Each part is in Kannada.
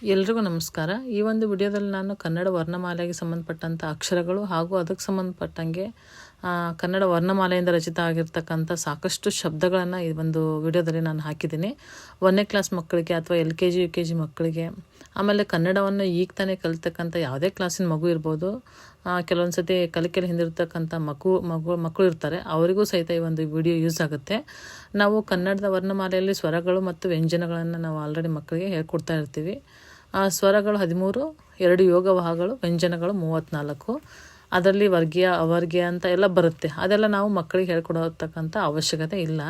ಎಲ್ರಿಗೂ ನಮಸ್ಕಾರ. ಈ ಒಂದು ವಿಡಿಯೋದಲ್ಲಿ ನಾನು ಕನ್ನಡ ವರ್ಣಮಾಲೆಗೆ ಸಂಬಂಧಪಟ್ಟಂಥ ಅಕ್ಷರಗಳು ಹಾಗೂ ಅದಕ್ಕೆ ಸಂಬಂಧಪಟ್ಟಂಗೆ ಕನ್ನಡ ವರ್ಣಮಾಲೆಯಿಂದ ರಚಿತ ಆಗಿರ್ತಕ್ಕಂಥ ಸಾಕಷ್ಟು ಶಬ್ದಗಳನ್ನು ಈ ಒಂದು ವಿಡಿಯೋದಲ್ಲಿ ನಾನು ಹಾಕಿದ್ದೀನಿ. 1ನೇ ಕ್ಲಾಸ್ ಮಕ್ಕಳಿಗೆ ಅಥವಾ LKG UKG ಮಕ್ಕಳಿಗೆ, ಆಮೇಲೆ ಕನ್ನಡವನ್ನು ಈಗ ತಾನೇ ಕಲಿತಕ್ಕಂಥ ಯಾವುದೇ ಕ್ಲಾಸಿನ ಮಗು ಇರ್ಬೋದು, ಕೆಲವೊಂದು ಸತಿ ಕಲಿಕೆಯಲ್ಲಿ ಹಿಂದಿರ್ತಕ್ಕಂಥ ಮಕ್ಕಳು ಇರ್ತಾರೆ, ಅವರಿಗೂ ಸಹಿತ ಈ ಒಂದು ವಿಡಿಯೋ ಯೂಸ್ ಆಗುತ್ತೆ. ನಾವು ಕನ್ನಡದ ವರ್ಣಮಾಲೆಯಲ್ಲಿ ಸ್ವರಗಳು ಮತ್ತು ವ್ಯಂಜನಗಳನ್ನು ನಾವು ಆಲ್ರೆಡಿ ಮಕ್ಕಳಿಗೆ ಹೇಳ್ಕೊಡ್ತಾ ಇರ್ತೀವಿ. ಸ್ವರಗಳು 13, 2 ಯೋಗವಾಹಗಳು, ವ್ಯಂಜನಗಳು 34. ಅದರಲ್ಲಿ ವರ್ಗೀಯ ಅವರ್ಗೀಯ ಅಂತ ಎಲ್ಲ ಬರುತ್ತೆ. ಅದೆಲ್ಲ ನಾವು ಮಕ್ಕಳಿಗೆ ಹೇಳ್ಕೊಡತಕ್ಕಂಥ ಅವಶ್ಯಕತೆ ಇಲ್ಲ.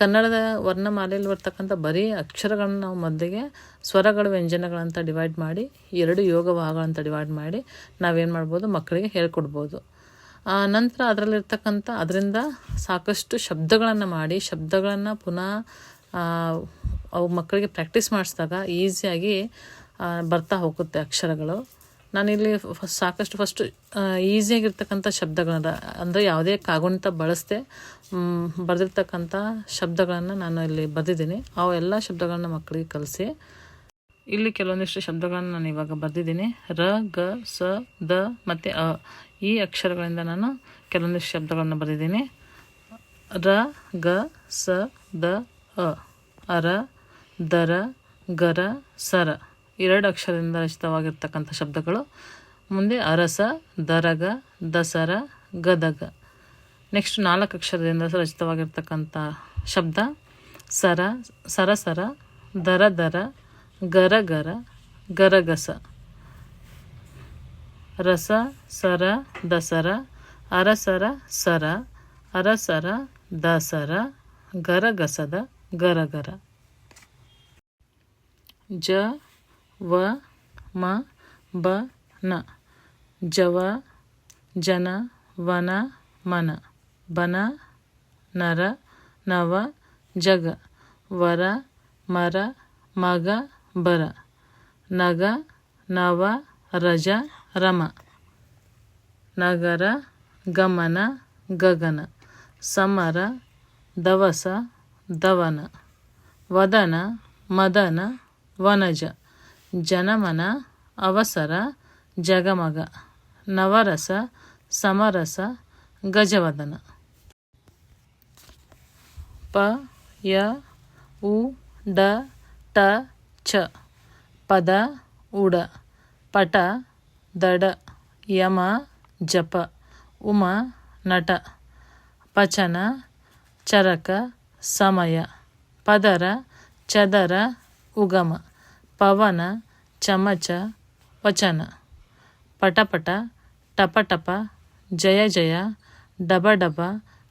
ಕನ್ನಡದ ವರ್ಣಮಾಲೆಯಲ್ಲಿ ಬರ್ತಕ್ಕಂಥ ಬರೀ ಅಕ್ಷರಗಳನ್ನು ನಾವು ಮೊದಲಿಗೆ ಸ್ವರಗಳು ವ್ಯಂಜನಗಳಂತ ಡಿವೈಡ್ ಮಾಡಿ, 2 ಯೋಗವಾಹಗಳಂತ ಡಿವೈಡ್ ಮಾಡಿ ನಾವೇನು ಮಾಡ್ಬೋದು, ಮಕ್ಕಳಿಗೆ ಹೇಳ್ಕೊಡ್ಬೋದು. ನಂತರ ಅದರಿಂದ ಸಾಕಷ್ಟು ಶಬ್ದಗಳನ್ನು ಮಾಡಿ, ಶಬ್ದಗಳನ್ನು ಪುನಃ ಅವು ಮಕ್ಕಳಿಗೆ ಪ್ರಾಕ್ಟೀಸ್ ಮಾಡಿಸಿದಾಗ ಈಸಿಯಾಗಿ ಬರ್ತಾ ಹೋಗುತ್ತೆ ಅಕ್ಷರಗಳು. ನಾನಿಲ್ಲಿ ಫಸ್ಟು ಈಸಿಯಾಗಿರ್ತಕ್ಕಂಥ ಶಬ್ದಗಳನ್ನ, ಅಂದರೆ ಯಾವುದೇ ಕಾಗುಣಿತ ಬಳಸದೆ ಬರೆದಿರ್ತಕ್ಕಂಥ ಶಬ್ದಗಳನ್ನು ನಾನು ಇಲ್ಲಿ ಬರೆದಿದ್ದೀನಿ. ಅವು ಎಲ್ಲ ಶಬ್ದಗಳನ್ನ ಮಕ್ಕಳಿಗೆ ಕಲಿಸಿ. ಇಲ್ಲಿ ಕೆಲವೊಂದಿಷ್ಟು ಶಬ್ದಗಳನ್ನು ನಾನು ಇವಾಗ ಬರೆದಿದ್ದೀನಿ. ರ, ಗ, ಸ, ದ ಮತ್ತು ಅ, ಈ ಅಕ್ಷರಗಳಿಂದ ನಾನು ಕೆಲವೊಂದಿಷ್ಟು ಶಬ್ದಗಳನ್ನು ಬರೆದಿದ್ದೀನಿ. ರ, ಗ, ಸ, ದ, ಅ. ಅರ, ದರ, ಗರ, ಸರ, 2 ಅಕ್ಷರದಿಂದ ರಚಿತವಾಗಿರ್ತಕ್ಕಂಥ ಶಬ್ದಗಳು. ಮುಂದೆ ಅರಸ, ದರಗ, ದಸರ, ಗದಗ. ನೆಕ್ಸ್ಟ್ 4 ಅಕ್ಷರದಿಂದ ರಚಿತವಾಗಿರ್ತಕ್ಕಂಥ ಶಬ್ದ ಸರ, ಸರಸರ, ದರ ದರ, ಗರ ಗರ, ಗರಗಸ. ರಸ, ಸರ, ದಸರ, ಅರಸರ, ಸರ, ಅರಸರ, ದಸರ, ಗರಗಸದ, ಗರಗರ. ಜ, ವ, ಮ, ಬ, ನ. ಜವ, ಜನ, ವನ, ಮನ. ಬನ, ನರ, ನವ, ಜಗ. ವರ, ಮರ, ಮಗ, ಬರ. ನಗ, ನವ, ರಜ, ರಮ. ನಗರ, ಗಮನ, ಗಗನ. ಸಮರ, ದವಸ, ದವನ. ವದನ, ಮದನ, ವನಜ. ಜನಮನ, ಅವಸರ, ಜಗಮಗ. ನವರಸ, ಸಮರಸ, ಗಜವದನ. ಪ, ಯ, ಉ, ಡ, ಟ, ಚ. ಪದ, ಉಡ. ಪಟ, ದಡ. ಯಮ, ಜಪ. ಉಮ, ನಟ. ಪಚನ, ಚರಕ, ಸಮಯ. ಪದರ, ಚದರ, ಉಗಮ. ಪವನ, ಚಮಚ, ವಚನ. ಪಟಪಟ, ಟಪಟಪ, ಜಯ ಜಯ, ಡಬಡಬ,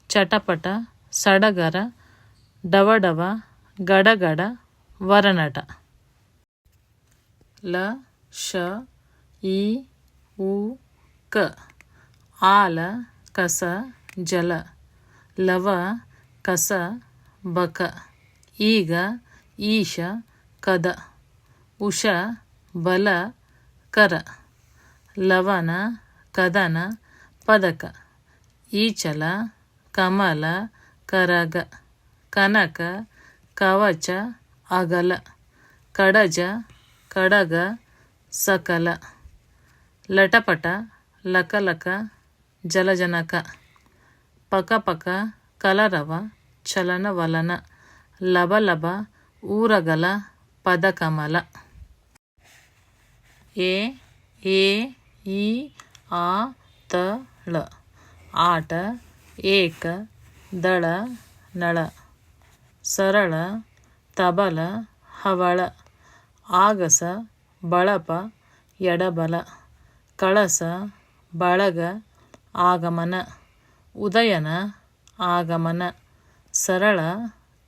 ಚಟಪಟ, ಸಡಗರ, ಡವಡವ, ಗಡಗಡ, ವರನಟ. ಲ, ಶ, ಇ, ಉ, ಕ. ಆಲ, ಕಸ, ಜಲ. ಲವ, ಕಸ, ಬಕ. ಈಗ, ಈಶ, ಕದ. ಉಷ, ಬಲ, ಕರ. ಲವನ, ಕದನ, ಪದಕ. ಈಚಲ, ಕಮಲ, ಕರಗ. ಕನಕ, ಕವಚ, ಅಗಲ. ಕಡಜ, ಕಡಗ, ಸಕಲ. ಲಟಪಟ, ಲಕಲಕ, ಜಲಜನಕ. ಪಕಪಕ, ಕಲರವ, ಚಲನವಲನ. ಲಬಲಬ, ಊರಗಲ, ಪದಕಮಲ. ಎ, ಏ, ಇ, ಆ, ತ, ಳ. ಆಟ, ಏಕ, ದಳ, ನಳ. ಸರಳ, ತಬಲ, ಹವಳ. ಆಗಸ, ಬಳಪ, ಎಡಬಲ. ಕಳಸ, ಬಳಗ, ಆಗಮನ. ಉದಯನ, ಆಗಮನ. ಸರಳ,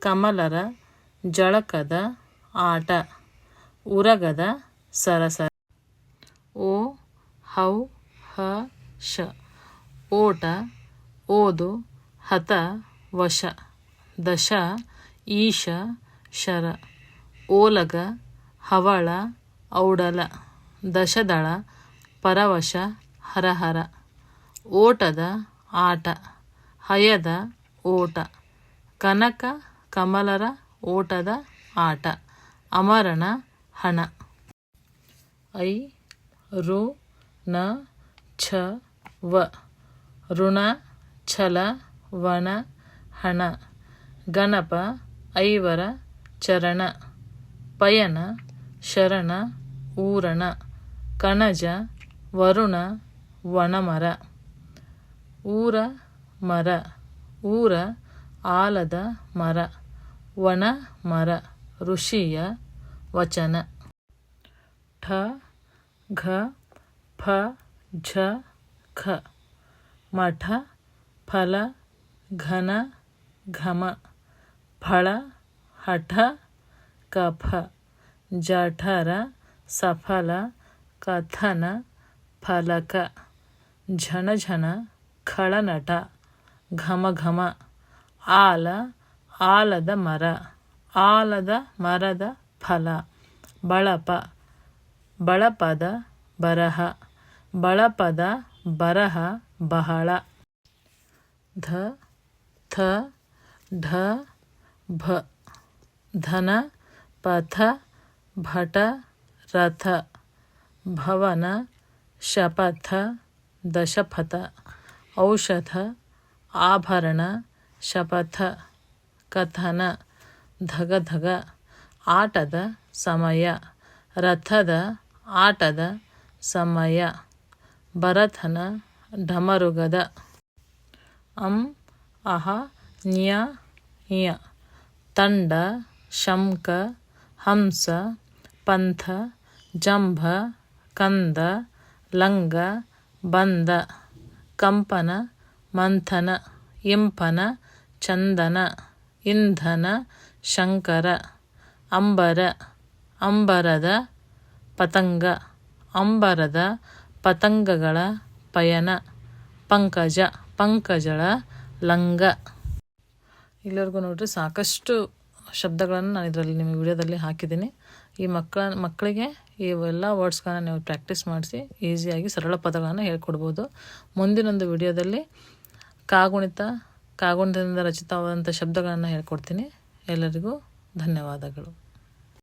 ಕಮಲರ, ಜಳಕದ, ಆಟ. ಉರಗದ, ಸರಸರ. ಓ, ಹೌ, ಹ, ಶ. ಓಟ, ಓದು, ಹತ, ವಶ. ದಶ, ಈಶ, ಶರ. ಓಲಗ, ಹವಳ, ಔಡಲ. ದಶದಳ, ಪರವಶ, ಹರಹರ. ಓಟದ, ಆಟ. ಹಯದ, ಓಟ. ಕನಕ, ಕಮಲರ, ಓಟದ, ಆಟ. ಅಮರನ, ಹಣ. ಐ ರು ನ ಛ ವ ಋಣ ಛಲ ವನ ಹಣ ಗಣಪ ಐವರ ಚರಣ ಪಯನ ಶರಣ ಊರಣ ಕಣಜ ವರುಣ ವನಮರ ಊರ ಮರ ಊರ ಆಲದ ಮರ ವನ ಮರ ಋಷಿಯ ವಚನ ಠ ಘ ಫ ಝ ಖ ಮಠ ಫಲ ಘನ ಘಮ ಫಳ ಹಠ ಕಫ ಜಠರ ಸಫಲ ಕಥನ ಫಲಕ ಝಣ ಝಣ ಖಳನಟ ಘಮ ಘಮ ಆಲ ಆಲದ ಮರ ಆಲದ ಮರದ ಫಲ ಬಳಪ ಬಳಪದ ಬರಹ ಬಳಪದ ಬರಹ ಬಹಳ ಧ ಥ ಢ ಭ ಧನ ಪಥ ಭಟ ರಥ ಭವನ ಶಪಥ ದಶಪಥ ಔಷಧ ಆಭರಣ ಶಪಥ ಕಥನ ಧಗಧಗ ಆಟದ ಸಮಯ ರಥದ ಆಟದ ಸಮಯ ಭರತನ ಢಮರುಗದ ಅಂ ಅಹ ನ್ಯ ಯ ತಂಡ ಶಂಕ ಹಂಸ ಪಂಥ ಜಂಭ ಕಂದ ಲಂಗ ಬಂದ ಕಂಪನ ಮಂಥನ ಇಂಪನ ಚಂದನ ಇಂಧನ ಶಂಕರ ಅಂಬರ ಅಂಬರದ ಪತಂಗ ಅಂಬರದ ಪತಂಗಗಳ ಪಯನ ಪಂಕಜ ಪಂಕಜಳ ಲಂಗ. ಇಲ್ಲಿವರೆಗೂ ನೋಡ್ರಿ ಸಾಕಷ್ಟು ಶಬ್ದಗಳನ್ನು ನಾನು ಇದರಲ್ಲಿ ನಿಮ್ಮ ವಿಡಿಯೋದಲ್ಲಿ ಹಾಕಿದ್ದೀನಿ. ಈ ಮಕ್ಕಳಿಗೆ ಇವೆಲ್ಲ ವರ್ಡ್ಸ್ಗಳನ್ನು ನೀವು ಪ್ರಾಕ್ಟೀಸ್ ಮಾಡಿಸಿ ಈಸಿಯಾಗಿ ಸರಳ ಪದಗಳನ್ನು ಹೇಳ್ಕೊಡ್ಬೋದು. ಮುಂದಿನೊಂದು ವಿಡಿಯೋದಲ್ಲಿ ಕಾಗುಣಿತದಿಂದ ರಚಿತವಾದಂಥ ಶಬ್ದಗಳನ್ನು ಹೇಳ್ಕೊಡ್ತೀನಿ. ಎಲ್ಲರಿಗೂ ಧನ್ಯವಾದಗಳು.